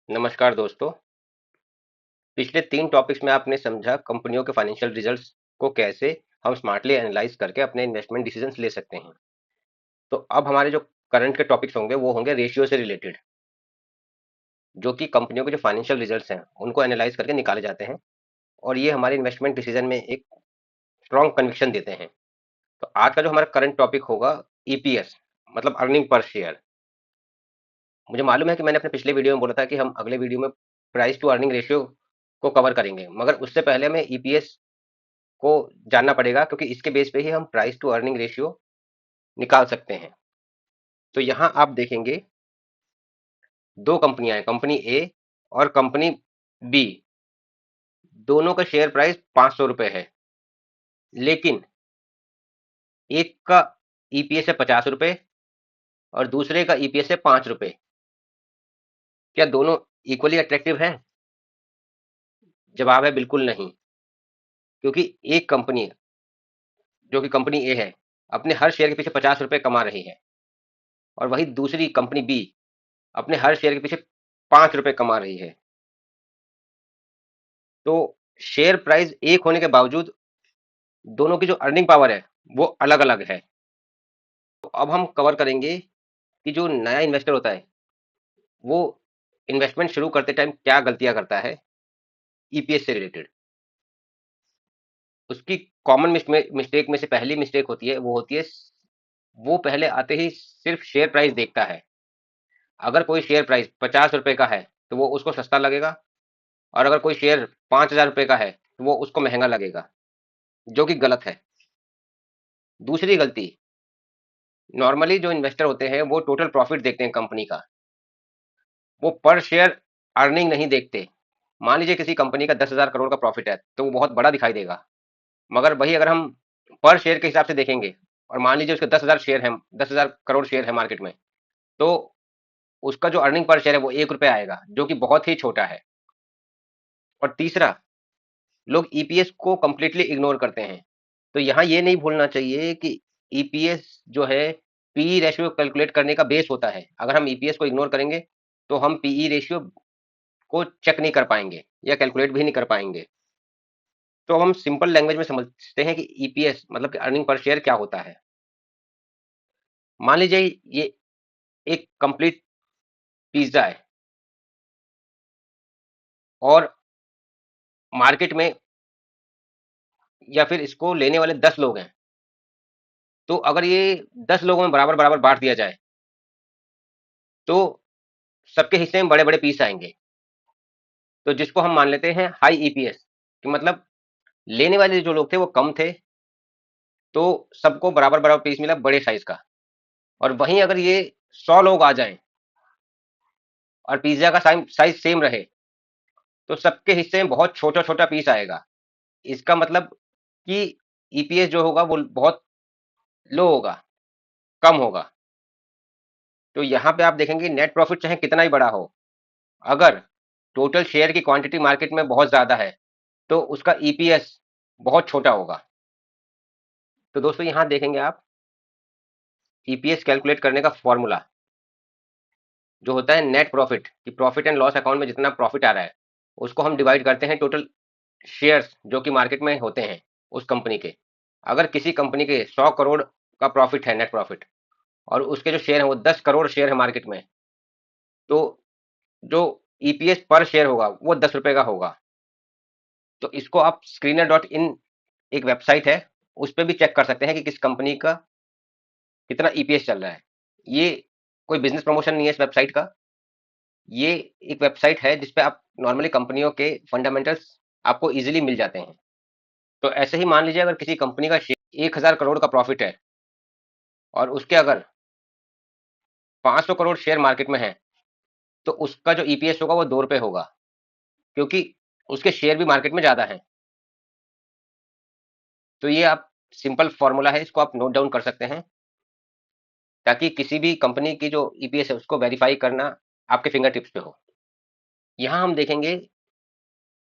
नमस्कार दोस्तों। पिछले 3 टॉपिक्स में आपने समझा कंपनियों के फाइनेंशियल रिजल्ट्स को कैसे हम स्मार्टली एनालाइज करके अपने इन्वेस्टमेंट डिसीजंस ले सकते हैं। तो अब हमारे जो करंट के टॉपिक्स होंगे वो होंगे रेशियो से रिलेटेड, जो कि कंपनियों के जो फाइनेंशियल रिजल्ट्स हैं उनको एनालाइज करके निकाले जाते हैं और ये हमारे इन्वेस्टमेंट डिसीजन में एक स्ट्रॉन्ग कन्विक्शन देते हैं। तो आज का जो हमारा करंट टॉपिक होगा ईपीएस, मतलब अर्निंग पर शेयर। मुझे मालूम है कि मैंने अपने पिछले वीडियो में बोला था कि हम अगले वीडियो में प्राइस टू अर्निंग रेशियो को कवर करेंगे, मगर उससे पहले हमें ईपीएस को जानना पड़ेगा क्योंकि इसके बेस पे ही हम प्राइस टू अर्निंग रेशियो निकाल सकते हैं। तो यहां आप देखेंगे दो कंपनियां हैं, कंपनी ए और कंपनी बी। दोनों का शेयर प्राइस 500 रुपए है, लेकिन एक का ईपीएस है 50 रुपए और दूसरे का ईपीएस है 5 रुपए। क्या दोनों इक्वली अट्रैक्टिव है? जवाब है बिल्कुल नहीं, क्योंकि एक कंपनी जो कि कंपनी ए है अपने हर शेयर के पीछे 50 रुपए कमा रही है और वही दूसरी कंपनी बी अपने हर शेयर के पीछे 5 रुपए कमा रही है। तो शेयर प्राइस एक होने के बावजूद दोनों की जो अर्निंग पावर है वो अलग अलग है। तो अब हम कवर करेंगे कि जो नया इन्वेस्टर होता है वो इन्वेस्टमेंट शुरू करते टाइम क्या गलतियां करता है ईपीएस से रिलेटेड। उसकी कॉमन मिस्टेक में से पहली मिस्टेक होती है, वो होती है वो पहले आते ही सिर्फ शेयर प्राइस देखता है। अगर कोई शेयर प्राइस 50 रुपए का है तो वो उसको सस्ता लगेगा, और अगर कोई शेयर 5,000 रुपए का है तो वो उसको महंगा लगेगा, जो कि गलत है। दूसरी गलती, नॉर्मली जो इन्वेस्टर होते हैं वो टोटल प्रॉफिट देखते हैं कंपनी का, वो पर शेयर अर्निंग नहीं देखते। मान लीजिए किसी कंपनी का 10,000 करोड़ का प्रॉफिट है तो वो बहुत बड़ा दिखाई देगा, मगर वही अगर हम पर शेयर के हिसाब से देखेंगे और मान लीजिए उसके 10,000 शेयर हैं, 10,000 करोड़ शेयर है मार्केट में, तो उसका जो अर्निंग पर शेयर है वो 1 रुपए आएगा, जो कि बहुत ही छोटा है। और तीसरा, लोग ईपीएस को कंप्लीटली इग्नोर करते हैं। तो यहाँ ये नहीं भूलना चाहिए कि ईपीएस जो है पीई रेशियो कैलकुलेट करने का बेस होता है। अगर हम ईपीएस को इग्नोर करेंगे तो हम पीई रेशियो को चेक नहीं कर पाएंगे या कैलकुलेट भी नहीं कर पाएंगे। तो हम सिंपल लैंग्वेज में समझते हैं कि ईपीएस मतलब कि अर्निंग पर शेयर क्या होता है। मान लीजिए ये एक कंप्लीट पिज्जा है और मार्केट में या फिर इसको लेने वाले 10 लोग हैं, तो अगर ये 10 लोगों में बराबर बराबर बांट दिया जाए तो सबके हिस्से में बड़े बड़े पीस आएंगे। तो जिसको हम मान लेते हैं हाई ईपीएस, कि मतलब लेने वाले जो लोग थे वो कम थे, तो सबको बराबर बराबर पीस मिला बड़े साइज का। और वहीं अगर ये 100 लोग आ जाएं और पिज्जा का साइज सेम रहे तो सबके हिस्से में बहुत छोटा छोटा पीस आएगा। इसका मतलब कि ईपीएस जो होगा वो बहुत लो होगा, कम होगा। तो यहाँ पे आप देखेंगे नेट प्रॉफिट चाहे कितना ही बड़ा हो, अगर टोटल शेयर की क्वांटिटी मार्केट में बहुत ज्यादा है तो उसका ईपीएस बहुत छोटा होगा। तो दोस्तों यहाँ देखेंगे आप ईपीएस कैलकुलेट करने का फॉर्मूला जो होता है नेट प्रॉफिट, कि प्रॉफिट एंड लॉस अकाउंट में जितना प्रॉफिट आ रहा है उसको हम डिवाइड करते हैं टोटल शेयर्स जो कि मार्केट में होते हैं उस कंपनी के। अगर किसी कंपनी के 100 करोड़ का प्रॉफिट है, नेट प्रॉफिट, और उसके जो शेयर है वो 10 करोड़ शेयर है मार्केट में, तो जो ईपीएस पर शेयर होगा वो 10 रुपए का होगा। तो इसको आप screener.in एक वेबसाइट है, उस पर भी चेक कर सकते हैं कि किस कंपनी का कितना ईपीएस चल रहा है। ये कोई बिजनेस प्रमोशन नहीं है इस वेबसाइट का, ये एक वेबसाइट है जिसपे आप नॉर्मली कंपनियों के फंडामेंटल्स आपको इजीली मिल जाते हैं। तो ऐसे ही मान लीजिए अगर किसी कंपनी का शेयर 1,000 करोड़ का प्रॉफिट है और उसके अगर 500 करोड़ शेयर मार्केट में है, तो उसका जो ईपीएस होगा वो 2 रुपए होगा, क्योंकि उसके शेयर भी मार्केट में ज्यादा है। तो ये आप सिंपल फॉर्मूला है, इसको आप नोट डाउन कर सकते हैं ताकि किसी भी कंपनी की जो ईपीएस है उसको वेरीफाई करना आपके फिंगर टिप्स पे हो। यहाँ हम देखेंगे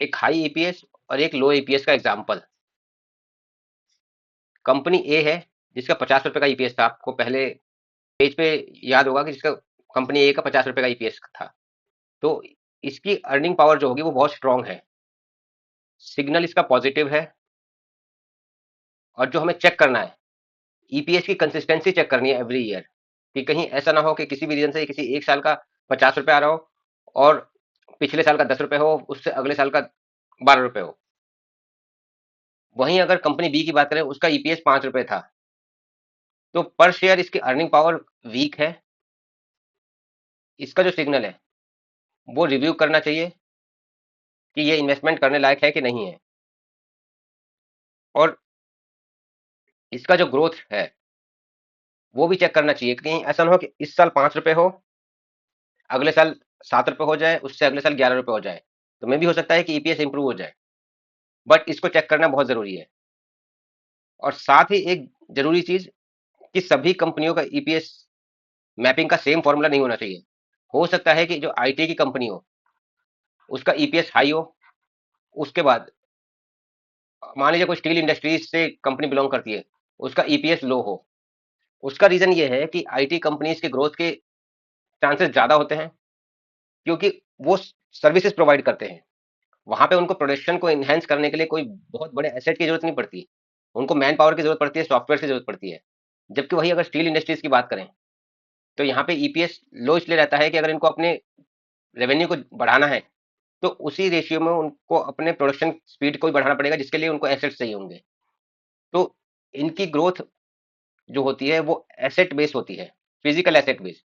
एक हाई ईपीएस और एक लो ईपीएस का एग्जाम्पल। कंपनी ए है जिसका 50 रुपए का ईपीएस था, आपको पहले पेज पे याद होगा कि जिसका कंपनी ए का 50 रुपए का ईपीएस था। तो इसकी अर्निंग पावर जो होगी वो बहुत स्ट्रांग है, सिग्नल इसका पॉजिटिव है। और जो हमें चेक करना है, ईपीएस की कंसिस्टेंसी चेक करनी है एवरी ईयर, कि कहीं ऐसा ना हो कि किसी भी रीजन से किसी एक साल का 50 रुपए आ रहा हो और पिछले साल का 10 रुपए हो, उससे अगले साल का 12 रुपए हो। वहीं अगर कंपनी बी की बात करें, उसका ईपीएस 5 रुपए था, तो पर शेयर इसकी अर्निंग पावर वीक है। इसका जो सिग्नल है वो रिव्यू करना चाहिए कि ये इन्वेस्टमेंट करने लायक है कि नहीं है। और इसका जो ग्रोथ है वो भी चेक करना चाहिए, कहीं ऐसा ना हो कि इस साल 5 रुपए हो, अगले साल 7 रुपए हो जाए, उससे अगले साल 11 रुपए हो जाए। तो मे भी हो सकता है कि ईपीएस इंप्रूव हो जाए, बट इसको चेक करना बहुत जरूरी है। और साथ ही एक जरूरी चीज कि सभी कंपनियों का ईपीएस मैपिंग का सेम फॉर्मूला नहीं होना चाहिए। हो सकता है कि जो आईटी की कंपनी हो उसका ईपीएस हाई हो, उसके बाद मान लीजिए कोई स्टील इंडस्ट्रीज से कंपनी बिलोंग करती है, उसका ईपीएस लो हो। उसका रीजन ये है कि आईटी कंपनीज के ग्रोथ के चांसेस ज्यादा होते हैं, क्योंकि वो सर्विसेज प्रोवाइड करते हैं। वहां पे उनको प्रोडक्शन को इनहेंस करने के लिए कोई बहुत बड़े एसेट की जरूरत नहीं पड़ती, उनको मैन पावर की जरूरत पड़ती है, सॉफ्टवेयर की जरूरत पड़ती है। जबकि वही अगर स्टील इंडस्ट्रीज की बात करें, तो यहाँ पे ईपीएस लो इसलिए रहता है कि अगर इनको अपने रेवेन्यू को बढ़ाना है, तो उसी रेशियो में उनको अपने प्रोडक्शन स्पीड को भी बढ़ाना पड़ेगा, जिसके लिए उनको एसेट्स चाहिए होंगे। तो इनकी ग्रोथ जो होती है वो एसेट बेस होती है, फिजिकल एसेट बेस।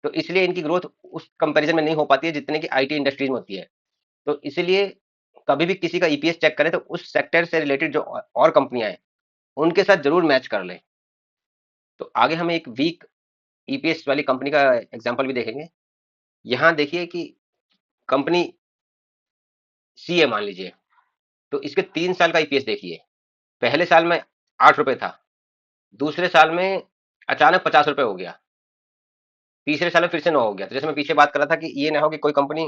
तो इसलिए इनकी ग्रोथ उस कंपैरिजन में नहीं हो पाती है जितने की आईटी इंडस्ट्रीज में होती है। तो इसलिए कभी भी किसी का ईपीएस चेक करें तो उस सेक्टर से रिलेटेड जो और कंपनियां हैं उनके साथ जरूर मैच कर लें। तो आगे हम एक वीक ईपीएस वाली कंपनी का एग्जांपल भी देखेंगे। यहाँ देखिए कि कंपनी सी है मान लीजिए, तो इसके 3 साल का ईपीएस देखिए। पहले साल में 8 रुपए था, दूसरे साल में अचानक 50 रुपए हो गया, तीसरे साल में फिर से 9 हो गया। तो जैसे मैं पीछे बात कर रहा था कि ये ना हो कि कोई कंपनी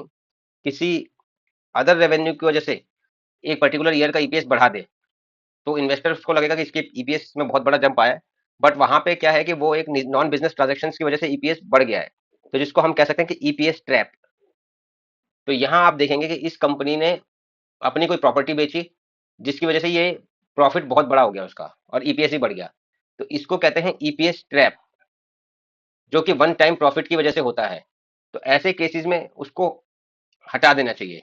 किसी अदर रेवेन्यू की वजह से एक पर्टिकुलर ईयर का ईपीएस बढ़ा दे, तो इन्वेस्टर्स को लगेगा कि इसके ईपीएस में बहुत बड़ा जंप आया है। बट वहां पे क्या है कि वो एक नॉन बिजनेस ट्रांजेक्शन की वजह से ईपीएस बढ़ गया है, तो जिसको हम कह सकते हैं कि ईपीएस ट्रैप। तो यहाँ आप देखेंगे कि इस कंपनी ने अपनी कोई प्रॉपर्टी बेची, जिसकी वजह से ये प्रॉफिट बहुत बड़ा हो गया उसका और ईपीएस भी बढ़ गया। तो इसको कहते हैं ईपीएस ट्रैप, जो कि वन टाइम प्रॉफिट की वजह से होता है। तो ऐसे केसेस में उसको हटा देना चाहिए।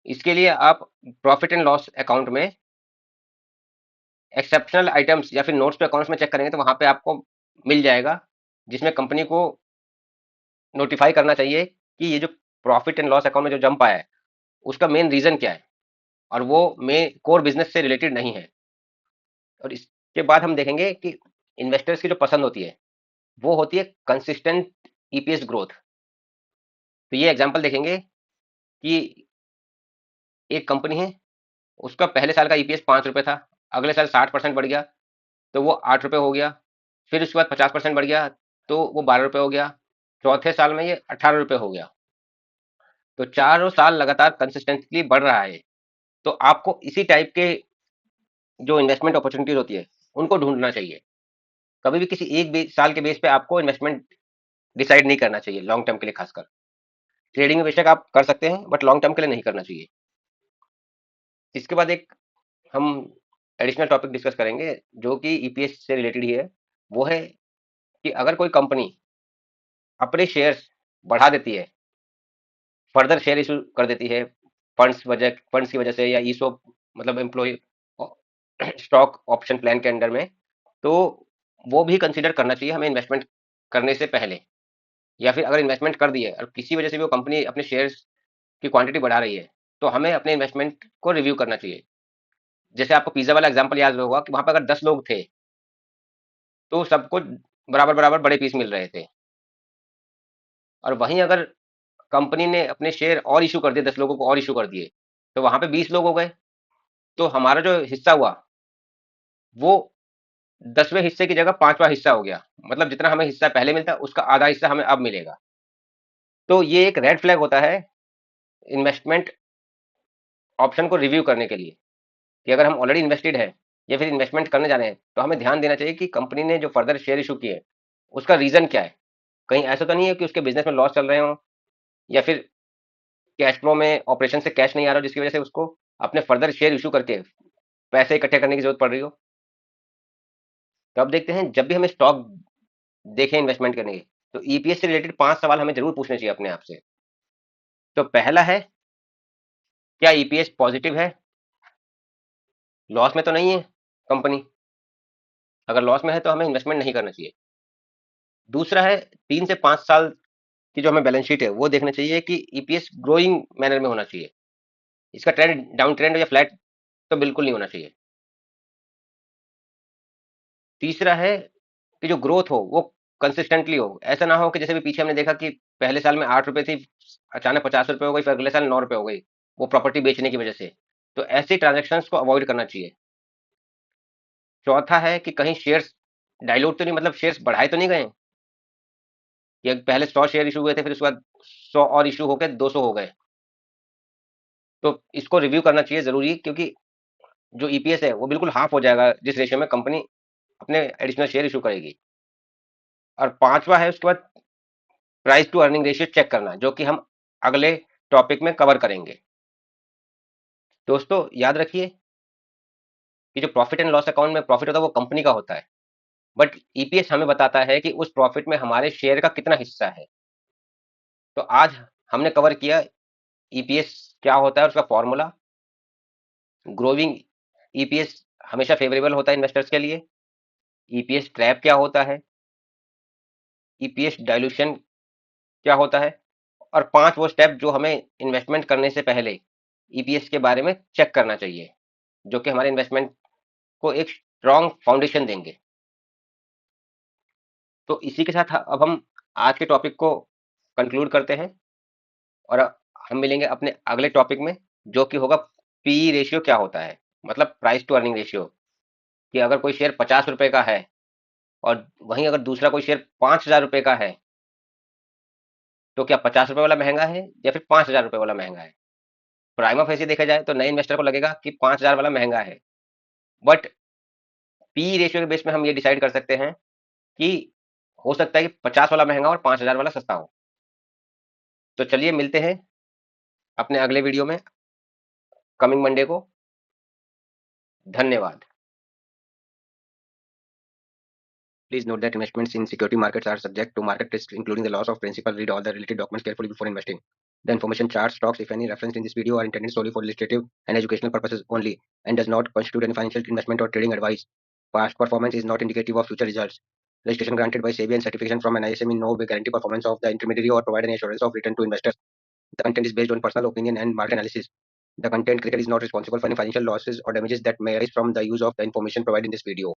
इसके लिए आप प्रॉफिट एंड लॉस अकाउंट में एक्सेप्शनल आइटम्स या फिर नोट्स पे अकाउंट्स में चेक करेंगे तो वहां पे आपको मिल जाएगा, जिसमें कंपनी को नोटिफाई करना चाहिए कि ये जो प्रॉफिट एंड लॉस अकाउंट में जो जंप आया है उसका मेन रीजन क्या है, और वो मेन कोर बिजनेस से रिलेटेड नहीं है। और इसके बाद हम देखेंगे कि इन्वेस्टर्स की जो पसंद होती है वो होती है कंसिस्टेंट ईपीएस ग्रोथ। तो ये एग्जांपल देखेंगे कि एक कंपनी है, उसका पहले साल का ईपीएस 5 रुपए था, अगले साल 60% बढ़ गया तो वो 8 रुपए हो गया, फिर उसके बाद 50% बढ़ गया तो वो 12 रुपए हो गया, चौथे साल में ये 18 रुपए हो गया। तो चारों साल लगातार कंसिस्टेंटली बढ़ रहा है। तो आपको इसी टाइप के जो इन्वेस्टमेंट अपॉर्चुनिटीज होती है उनको ढूंढना चाहिए। कभी भी किसी एक साल के बेस पे आपको इन्वेस्टमेंट डिसाइड नहीं करना चाहिए लॉन्ग टर्म के लिए। खासकर ट्रेडिंग में बेशक आप कर सकते हैं, बट लॉन्ग टर्म के लिए नहीं करना चाहिए। इसके बाद एक हम एडिशनल टॉपिक डिस्कस करेंगे जो कि ईपीएस से रिलेटेड ही है। वो है कि अगर कोई कंपनी अपने शेयर्स बढ़ा देती है, फर्दर शेयर इशू कर देती है फंड्स की वजह से, या ईसोप मतलब एम्प्लॉय स्टॉक ऑप्शन प्लान के अंडर में, तो वो भी कंसीडर करना चाहिए हमें इन्वेस्टमेंट करने से पहले। या फिर अगर इन्वेस्टमेंट कर दी है और किसी वजह से भी वो कंपनी अपने शेयर्स की क्वांटिटी बढ़ा रही है, तो हमें अपने इन्वेस्टमेंट को रिव्यू करना चाहिए। जैसे आपको पिज्जा वाला एग्जांपल याद होगा कि वहां पर अगर 10 लोग थे तो सबको बराबर बराबर बड़े पीस मिल रहे थे, और वहीं अगर कंपनी ने अपने शेयर और इशू कर दिए, 10 लोगों को और इशू कर दिए, तो वहां पे 20 लोग हो गए। तो हमारा जो हिस्सा हुआ वो 10वें हिस्से की जगह 5वां हिस्सा हो गया। मतलब जितना हमें हिस्सा पहले मिलता उसका आधा हिस्सा हमें अब मिलेगा। तो ये एक रेड फ्लैग होता है इन्वेस्टमेंट ऑप्शन को रिव्यू करने के लिए, कि अगर हम ऑलरेडी इन्वेस्टेड है या फिर इन्वेस्टमेंट करने जा रहे हैं, तो हमें ध्यान देना चाहिए कि कंपनी ने जो फर्दर शेयर इशू किए उसका रीजन क्या है। कहीं ऐसा तो नहीं है कि उसके बिजनेस में लॉस चल रहे हो, या फिर कैश फ्लो में ऑपरेशन से कैश नहीं आ रहा हो, जिसकी वजह से उसको अपने फर्दर शेयर इशू करके पैसे इकट्ठे करने की जरूरत पड़ रही हो। तो अब देखते हैं, जब भी हमें स्टॉक देखें इन्वेस्टमेंट करने की, तो ईपीएस से रिलेटेड 5 सवाल हमें जरूर पूछने चाहिए अपने आप से। तो पहला है, क्या ईपीएस पॉजिटिव है, लॉस में तो नहीं है कंपनी? अगर लॉस में है तो हमें इन्वेस्टमेंट नहीं करना चाहिए। दूसरा है, 3 से 5 साल की जो हमें बैलेंस शीट है वो देखना चाहिए कि ईपीएस ग्रोइंग मैनर में होना चाहिए, इसका ट्रेंड डाउन ट्रेंड या फ्लैट तो बिल्कुल नहीं होना चाहिए। तीसरा है कि जो ग्रोथ हो वो कंसिस्टेंटली हो, ऐसा ना हो कि जैसे भी पीछे हमने देखा कि पहले साल में 8 रुपए थी, अचानक 50 रुपए हो गई, फिर अगले साल 9 रुपए हो गई, वो प्रॉपर्टी बेचने की वजह से। तो ऐसी ट्रांजेक्शन को अवॉइड करना चाहिए। चौथा है कि कहीं शेयर्स डाइल्यूट तो नहीं, मतलब शेयर्स बढ़ाए तो नहीं गए कि पहले 100 शेयर इशू हुए थे, फिर उसके बाद 100 और इशू होकर 200 हो गए। तो इसको रिव्यू करना चाहिए जरूरी, क्योंकि जो ईपीएस है वो बिल्कुल हाफ हो जाएगा जिस रेशियो में कंपनी अपने एडिशनल शेयर इशू करेगी। और पांचवा है उसके बाद price to earning ratio check करना, जो कि हम अगले टॉपिक में कवर करेंगे। दोस्तों याद रखिए कि जो प्रॉफिट एंड लॉस अकाउंट में प्रॉफिट होता है वो कंपनी का होता है, बट ईपीएस हमें बताता है कि उस प्रॉफिट में हमारे शेयर का कितना हिस्सा है। तो आज हमने कवर किया ईपीएस क्या होता है, उसका फॉर्मूला, ग्रोविंग ईपीएस हमेशा फेवरेबल होता है इन्वेस्टर्स के लिए, ईपीएस ट्रैप क्या होता है, ईपीएस डाइल्यूशन क्या होता है, और 5 वो स्टेप जो हमें इन्वेस्टमेंट करने से पहले ईपीएस के बारे में चेक करना चाहिए, जो कि हमारे इन्वेस्टमेंट को एक स्ट्रॉन्ग फाउंडेशन देंगे। तो इसी के साथ अब हम आज के टॉपिक को कंक्लूड करते हैं, और हम मिलेंगे अपने अगले टॉपिक में, जो कि होगा पी रेशियो क्या होता है, मतलब प्राइस टू अर्निंग रेशियो, कि अगर कोई शेयर 50 रुपए का है और वहीं अगर दूसरा कोई शेयर 5,000 रुपए का है, तो क्या 50 रुपए वाला महंगा है या फिर 5,000 रुपए वाला महंगा है? प्राइमा फेसी देखा जाए तो नए इन्वेस्टर को लगेगा कि 5,000 वाला महंगा है, बट पी रेशियो के बेस में हम ये डिसाइड कर सकते हैं कि हो सकता है कि 50 वाला महंगा और 5,000 वाला सस्ता हो। तो चलिए मिलते हैं अपने अगले वीडियो में कमिंग मंडे को। धन्यवाद। Please note that investments in security markets are subject to market risks, including the loss of principal. Read all the related documents carefully before investing. The information, charts, stocks, if any, referenced in this video are intended solely for illustrative and educational purposes only, and does not constitute any financial investment or trading advice. Past performance is not indicative of future results. Registration granted by SEBI and certification from NISM in no way guarantee performance of the intermediary or provide any assurance of return to investors. The content is based on personal opinion and market analysis. The content creator is not responsible for any financial losses or damages that may arise from the use of the information provided in this video.